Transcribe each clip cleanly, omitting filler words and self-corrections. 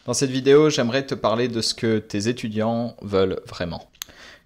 Dans cette vidéo, j'aimerais te parler de ce que tes étudiants veulent vraiment.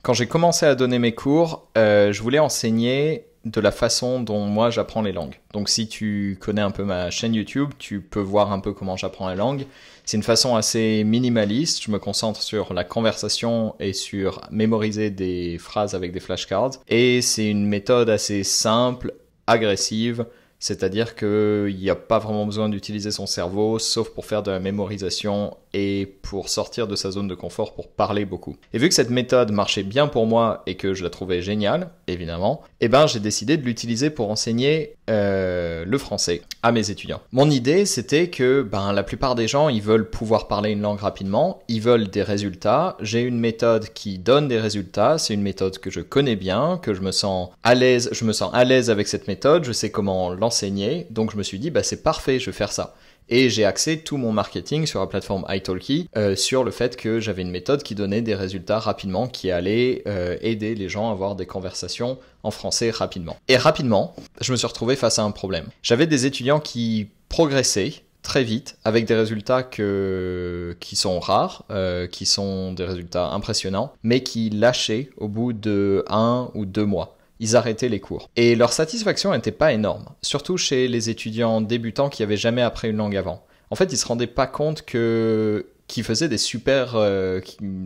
Quand j'ai commencé à donner mes cours, je voulais enseigner de la façon dont moi j'apprends les langues. Donc si tu connais un peu ma chaîne YouTube, tu peux voir un peu comment j'apprends la langue. C'est une façon assez minimaliste, je me concentre sur la conversation et sur mémoriser des phrases avec des flashcards. Et c'est une méthode assez simple, agressive, c'est-à-dire qu'il n'y a pas vraiment besoin d'utiliser son cerveau, sauf pour faire de la mémorisation et pour sortir de sa zone de confort pour parler beaucoup. Et vu que cette méthode marchait bien pour moi et que je la trouvais géniale, évidemment, j'ai décidé de l'utiliser pour enseigner le français à mes étudiants. Mon idée, c'était que la plupart des gens, ils veulent pouvoir parler une langue rapidement, ils veulent des résultats. J'ai une méthode qui donne des résultats, c'est une méthode que je connais bien, que je me sens à l'aise avec cette méthode, je sais comment l'enseigner, donc je me suis dit, c'est parfait, je vais faire ça. Et j'ai axé tout mon marketing sur la plateforme italki sur le fait que j'avais une méthode qui donnait des résultats rapidement, qui allait aider les gens à avoir des conversations en français rapidement. Et rapidement, je me suis retrouvé face à un problème. J'avais des étudiants qui progressaient très vite avec des résultats qui sont rares, qui sont des résultats impressionnants, mais qui lâchaient au bout de 1 ou 2 mois. Ils arrêtaient les cours. Et leur satisfaction n'était pas énorme, surtout chez les étudiants débutants qui n'avaient jamais appris une langue avant. En fait, ils ne se rendaient pas compte qu'ils faisaient des super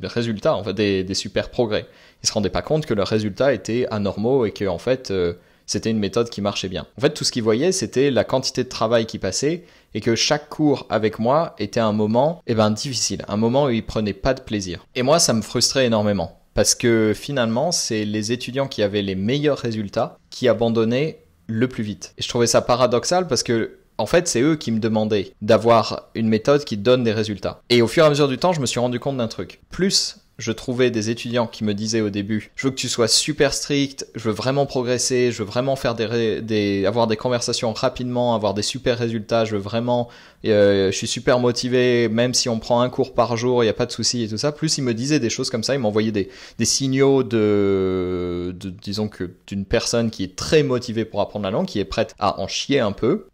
résultats, en fait, des super progrès. Ils ne se rendaient pas compte que leurs résultats étaient anormaux et que, en fait, c'était une méthode qui marchait bien. En fait, tout ce qu'ils voyaient, c'était la quantité de travail qui passait et que chaque cours avec moi était un moment difficile, un moment où ils prenaient pas de plaisir. Et moi, ça me frustrait énormément. Parce que finalement, c'est les étudiants qui avaient les meilleurs résultats qui abandonnaient le plus vite. Et je trouvais ça paradoxal parce que, en fait, c'est eux qui me demandaient d'avoir une méthode qui donne des résultats. Et au fur et à mesure du temps, je me suis rendu compte d'un truc. Plus je trouvais des étudiants qui me disaient au début « Je veux que tu sois super strict, je veux vraiment progresser, je veux vraiment faire avoir des conversations rapidement, avoir des super résultats, je veux vraiment... je suis super motivé, même si on prend un cours par jour, il n'y a pas de souci et tout ça. » Plus ils me disaient des choses comme ça, ils m'envoyaient des signaux disons que d'une personne qui est très motivée pour apprendre la langue, qui est prête à en chier un peu.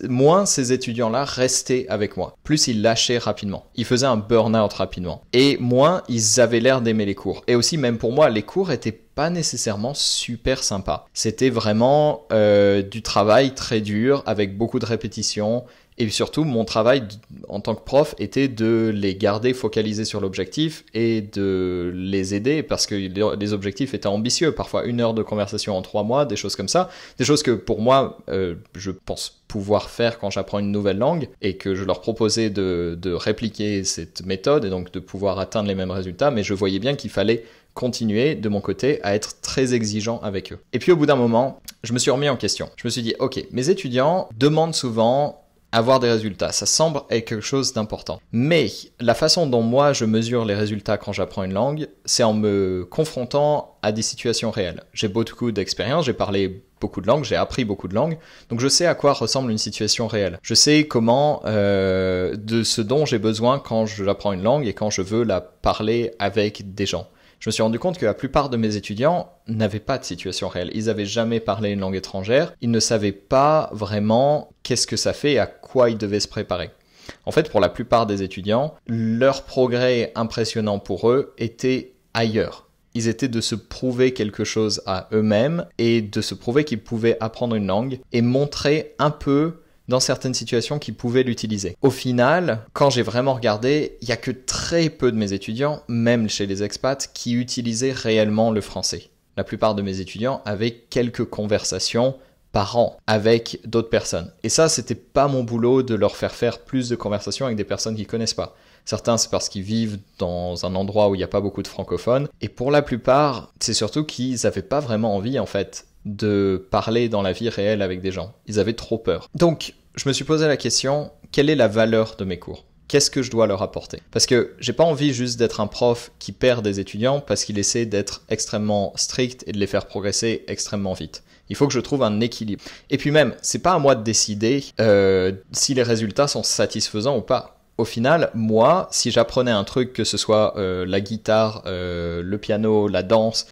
Moins ces étudiants-là restaient avec moi. Plus ils lâchaient rapidement. Ils faisaient un burn-out rapidement. Et moins ils avaient l'air d'aimer les cours. Et aussi, même pour moi, les cours étaient pas nécessairement super sympas. C'était vraiment du travail très dur, avec beaucoup de répétitions. Et surtout, mon travail en tant que prof était de les garder focalisés sur l'objectif et de les aider parce que les objectifs étaient ambitieux. Parfois 1 heure de conversation en 3 mois, des choses comme ça. Des choses que pour moi, je pense pouvoir faire quand j'apprends une nouvelle langue et que je leur proposais de répliquer cette méthode et donc de pouvoir atteindre les mêmes résultats. Mais je voyais bien qu'il fallait continuer de mon côté à être très exigeant avec eux. Et puis au bout d'un moment, je me suis remis en question. Je me suis dit, ok, mes étudiants demandent souvent avoir des résultats, ça semble être quelque chose d'important. Mais la façon dont moi je mesure les résultats quand j'apprends une langue, c'est en me confrontant à des situations réelles. J'ai beaucoup d'expérience, j'ai parlé beaucoup de langues, j'ai appris beaucoup de langues, donc je sais à quoi ressemble une situation réelle. Je sais comment, de ce dont j'ai besoin quand j'apprends une langue et quand je veux la parler avec des gens. Je me suis rendu compte que la plupart de mes étudiants n'avaient pas de situation réelle. Ils n'avaient jamais parlé une langue étrangère. Ils ne savaient pas vraiment qu'est-ce que ça fait et à quoi ils devaient se préparer. En fait, pour la plupart des étudiants, leur progrès impressionnant pour eux était ailleurs. Ils étaient de se prouver quelque chose à eux-mêmes et de se prouver qu'ils pouvaient apprendre une langue et montrer un peu dans certaines situations qui pouvaient l'utiliser. Au final, quand j'ai vraiment regardé, il n'y a que très peu de mes étudiants, même chez les expats, qui utilisaient réellement le français. La plupart de mes étudiants avaient quelques conversations par an avec d'autres personnes. Et ça, c'était pas mon boulot de leur faire plus de conversations avec des personnes qu'ils connaissent pas. Certains, c'est parce qu'ils vivent dans un endroit où il n'y a pas beaucoup de francophones. Et pour la plupart, c'est surtout qu'ils n'avaient pas vraiment envie, en fait, de parler dans la vie réelle avec des gens. Ils avaient trop peur. Donc, je me suis posé la question, quelle est la valeur de mes cours ? Qu'est-ce que je dois leur apporter ? Parce que j'ai pas envie juste d'être un prof qui perd des étudiants parce qu'il essaie d'être extrêmement strict et de les faire progresser extrêmement vite. Il faut que je trouve un équilibre. Et puis même, c'est pas à moi de décider si les résultats sont satisfaisants ou pas. Au final, moi, si j'apprenais un truc, que ce soit la guitare, le piano, la danse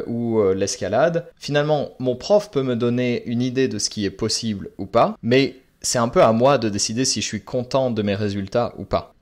ou l'escalade, finalement, mon prof peut me donner une idée de ce qui est possible ou pas, mais c'est un peu à moi de décider si je suis content de mes résultats ou pas.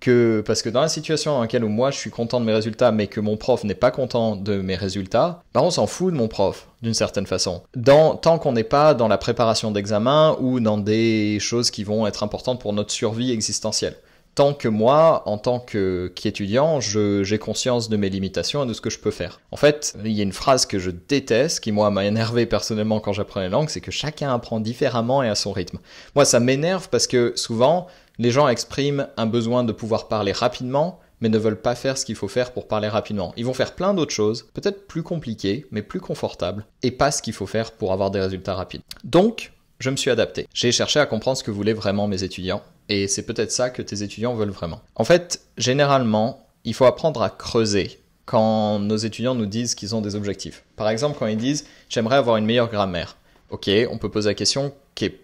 Parce que dans la situation dans laquelle moi je suis content de mes résultats, mais que mon prof n'est pas content de mes résultats, bah on s'en fout de mon prof, d'une certaine façon. Tant qu'on n'est pas dans la préparation d'examen ou dans des choses qui vont être importantes pour notre survie existentielle. Tant que moi, en tant qu'étudiant, j'ai conscience de mes limitations et de ce que je peux faire. En fait, il y a une phrase que je déteste, qui moi m'a énervé personnellement quand j'apprenais les langues, c'est que chacun apprend différemment et à son rythme. Moi, ça m'énerve parce que souvent, les gens expriment un besoin de pouvoir parler rapidement, mais ne veulent pas faire ce qu'il faut faire pour parler rapidement. Ils vont faire plein d'autres choses, peut-être plus compliquées, mais plus confortables, et pas ce qu'il faut faire pour avoir des résultats rapides. Donc, je me suis adapté. J'ai cherché à comprendre ce que voulaient vraiment mes étudiants, et c'est peut-être ça que tes étudiants veulent vraiment. En fait, généralement, il faut apprendre à creuser quand nos étudiants nous disent qu'ils ont des objectifs. Par exemple, quand ils disent « j'aimerais avoir une meilleure grammaire ». Ok, on peut poser la question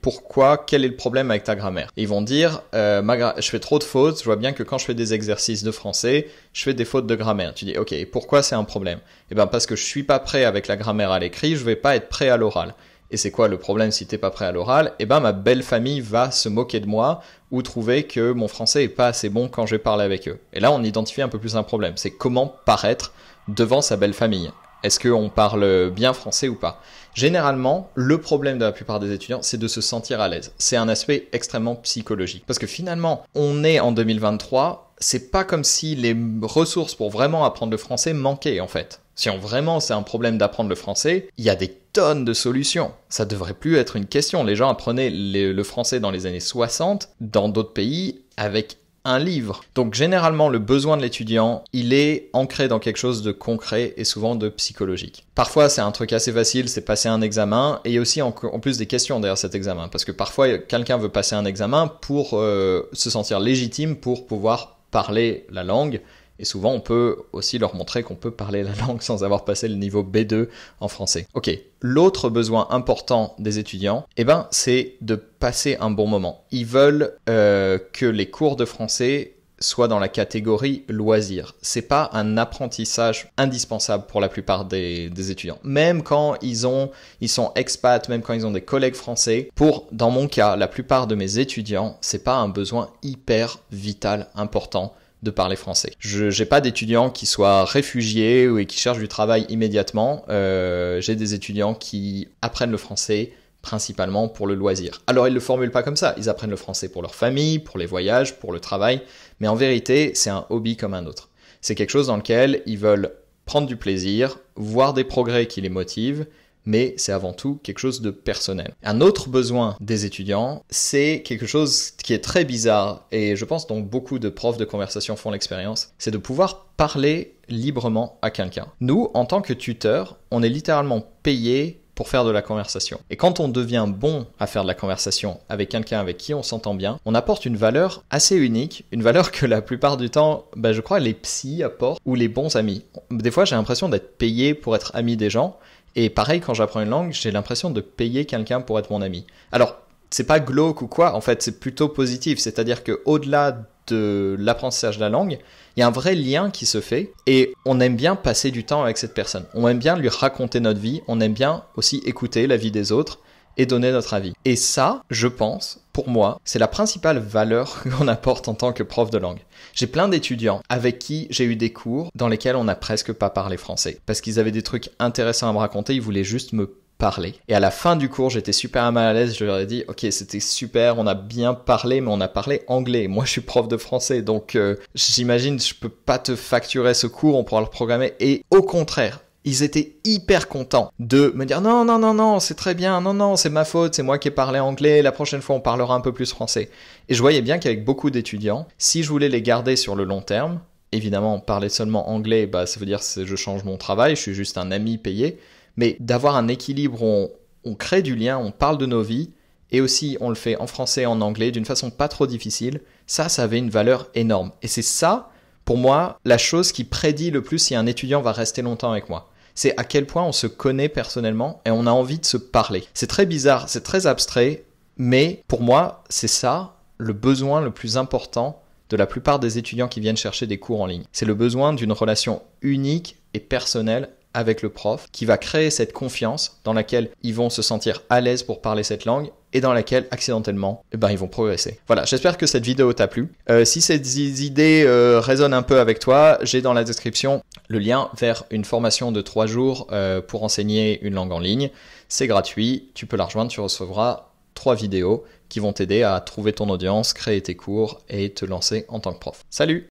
pourquoi, quel est le problème avec ta grammaire? Et ils vont dire je fais trop de fautes, je vois bien que quand je fais des exercices de français, je fais des fautes de grammaire. Tu dis ok, pourquoi c'est un problème? Eh bien parce que je suis pas prêt avec la grammaire à l'écrit, je vais pas être prêt à l'oral. Et c'est quoi le problème si t'es pas prêt à l'oral? Eh ben ma belle famille va se moquer de moi ou trouver que mon français est pas assez bon quand je vais parler avec eux. Et là on identifie un peu plus un problème, c'est comment paraître devant sa belle famille. Est-ce qu'on parle bien français ou pas? Généralement, le problème de la plupart des étudiants, c'est de se sentir à l'aise. C'est un aspect extrêmement psychologique. Parce que finalement, on est en 2023, c'est pas comme si les ressources pour vraiment apprendre le français manquaient en fait. Si vraiment c'est un problème d'apprendre le français, il y a des tonnes de solutions. Ça devrait plus être une question. Les gens apprenaient le français dans les années 60, dans d'autres pays, avec un livre. Donc généralement, le besoin de l'étudiant, il est ancré dans quelque chose de concret et souvent de psychologique. Parfois, c'est un truc assez facile, c'est passer un examen, et il y a aussi en plus des questions derrière cet examen, parce que parfois, quelqu'un veut passer un examen pour se sentir légitime pour pouvoir parler la langue. Et souvent, on peut aussi leur montrer qu'on peut parler la langue sans avoir passé le niveau B2 en français. Ok, l'autre besoin important des étudiants, c'est de passer un bon moment. Ils veulent que les cours de français soient dans la catégorie loisirs. C'est pas un apprentissage indispensable pour la plupart des étudiants. Même quand ils sont expats, même quand ils ont des collègues français, dans mon cas, la plupart de mes étudiants, c'est pas un besoin hyper vital, important de parler français. Je n'ai pas d'étudiants qui soient réfugiés ou qui cherchent du travail immédiatement. J'ai des étudiants qui apprennent le français principalement pour le loisir. Alors ils ne le formulent pas comme ça. Ils apprennent le français pour leur famille, pour les voyages, pour le travail. Mais en vérité, c'est un hobby comme un autre. C'est quelque chose dans lequel ils veulent prendre du plaisir, voir des progrès qui les motivent, mais c'est avant tout quelque chose de personnel. Un autre besoin des étudiants, c'est quelque chose qui est très bizarre, et je pense dont beaucoup de profs de conversation font l'expérience, c'est de pouvoir parler librement à quelqu'un. Nous, en tant que tuteurs, on est littéralement payés pour faire de la conversation. Et quand on devient bon à faire de la conversation avec quelqu'un avec qui on s'entend bien, on apporte une valeur assez unique, une valeur que la plupart du temps, je crois, les psys apportent, ou les bons amis. Des fois, j'ai l'impression d'être payé pour être ami des gens, et pareil, quand j'apprends une langue, j'ai l'impression de payer quelqu'un pour être mon ami. Alors, c'est pas glauque ou quoi, en fait, c'est plutôt positif. C'est-à-dire qu'au-delà de l'apprentissage de la langue, il y a un vrai lien qui se fait et on aime bien passer du temps avec cette personne. On aime bien lui raconter notre vie, on aime bien aussi écouter la vie des autres et donner notre avis. Et ça, je pense, pour moi, c'est la principale valeur qu'on apporte en tant que prof de langue. J'ai plein d'étudiants avec qui j'ai eu des cours dans lesquels on n'a presque pas parlé français. Parce qu'ils avaient des trucs intéressants à me raconter, ils voulaient juste me parler. Et à la fin du cours, j'étais super mal à l'aise, je leur ai dit « Ok, c'était super, on a bien parlé, mais on a parlé anglais. Moi, je suis prof de français, donc j'imagine je peux pas te facturer ce cours, on pourra le programmer. » Et au contraire, ils étaient hyper contents de me dire non, c'est très bien, non, c'est ma faute, c'est moi qui ai parlé anglais, la prochaine fois on parlera un peu plus français. Et je voyais bien qu'avec beaucoup d'étudiants, si je voulais les garder sur le long terme, évidemment parler seulement anglais, ça veut dire que je change mon travail, je suis juste un ami payé, mais d'avoir un équilibre où on crée du lien, on parle de nos vies, et aussi on le fait en français et en anglais d'une façon pas trop difficile, ça avait une valeur énorme. Et c'est ça, pour moi, la chose qui prédit le plus si un étudiant va rester longtemps avec moi. C'est à quel point on se connaît personnellement et on a envie de se parler. C'est très bizarre, c'est très abstrait, mais pour moi, c'est ça le besoin le plus important de la plupart des étudiants qui viennent chercher des cours en ligne. C'est le besoin d'une relation unique et personnelle avec le prof qui va créer cette confiance dans laquelle ils vont se sentir à l'aise pour parler cette langue et dans laquelle, accidentellement, ils vont progresser. Voilà, j'espère que cette vidéo t'a plu. Si ces idées résonnent un peu avec toi, j'ai dans la description le lien vers une formation de 3 jours pour enseigner une langue en ligne. C'est gratuit, tu peux la rejoindre, tu recevras 3 vidéos qui vont t'aider à trouver ton audience, créer tes cours et te lancer en tant que prof. Salut!